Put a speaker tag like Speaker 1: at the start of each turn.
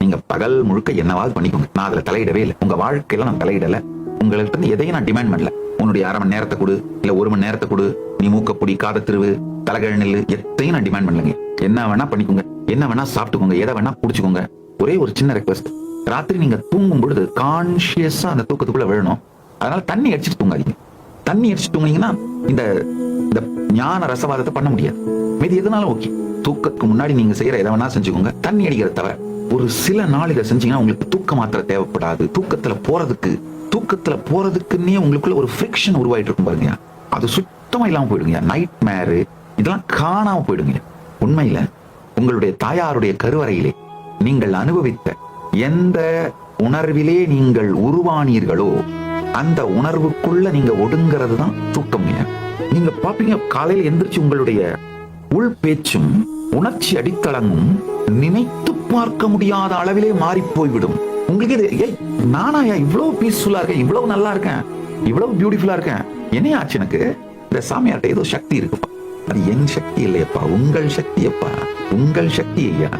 Speaker 1: நீங்க பகல் முழுக்க என்னவாவது பண்ணிக்கோங்க, நான் அதுல தலையிடவே இல்லை. உங்க வாழ்க்கையில நான் தலையிடல. உங்கள்கிட்ட இருந்து எதையும் நான் டிமாண்ட் பண்ணல. உன்னுடைய 1/2 மணி நேரத்தை கொடு, இல்ல 1 மணி நேரத்தை கொடு, நீ மூக்கപ്പൊடி காத திருவு தலைகழ நெல்லு, எத்தையும் நான் டிமாண்ட் பண்ணலங்க. என்ன வேணா பண்ணிக்கோங்க, என்ன வேணா சாப்பிட்டுக்கோங்க, எதை வேணா குடிச்சுக்கோங்க. ஒரே ஒரு சின்ன ரெக்வஸ்ட், ராத்திரி நீங்க தூங்கும் பொழுது கான்சியஸா அந்த தூக்கத்துக்குள்ள விழணும். அதனால தண்ணி அடிச்சுட்டு தூங்காதீங்க. தண்ணி அடிச்சுட்டு தூங்கினீங்கன்னா இந்த ஞான ரசவாதத்தை பண்ண முடியாது. மீதி எதுனாலும் ஓகே, தூக்கத்துக்கு முன்னாடி நீங்க செய்யற எதை வேணா செஞ்சுக்கோங்க, தண்ணி அடிக்கிறத தவிர. ஒரு சில நாள் இதை செஞ்சீங்கன்னா உங்களுக்கு தூக்க மாத்திரை தேவைப்படாது. தூக்கத்துல போறதுக்குன்னே உங்களுக்குள்ள ஒரு ஃபிரிக்ஷன் உருவாயிட்டு இருக்கும் பாருங்க, அது சுத்தமா இல்லாம போயிடுங்க. நைட் மேரு இதெல்லாம் காணாம போயிடுங்க. உண்மையில உங்களுடைய தாயாருடைய கருவறையிலே நீங்கள் அனுபவித்த எந்த உணர்விலே நீங்கள் உருவானீர்களோ அந்த உணர்வுக்குள்ள நீங்க ஒடுங்கிறது தான் தூக்கம். நீங்க பாப்பீங்க, காலையில எந்திரிச்சு உங்களுடைய உள் பேச்சும் உணர்ச்சி அடித்தளமும் நினைத்து பார்க்க முடியாத அளவிலே மாறி போய்விடும். உங்களுக்கு இது நானாயா இவ்வளவு பீஸ்ஃபுல்லா இருக்கேன், இவ்வளவு நல்லா இருக்கேன், இவ்வளவு பியூட்டிஃபுல்லா இருக்கேன், என்ன ஆச்சு எனக்கு? இந்த சாமியார்ட்ட ஏதோ சக்தி இருக்குப்பா. அது என் சக்தி இல்லையப்பா, உங்கள் சக்தியப்பா, உங்கள் சக்தி ஐயா.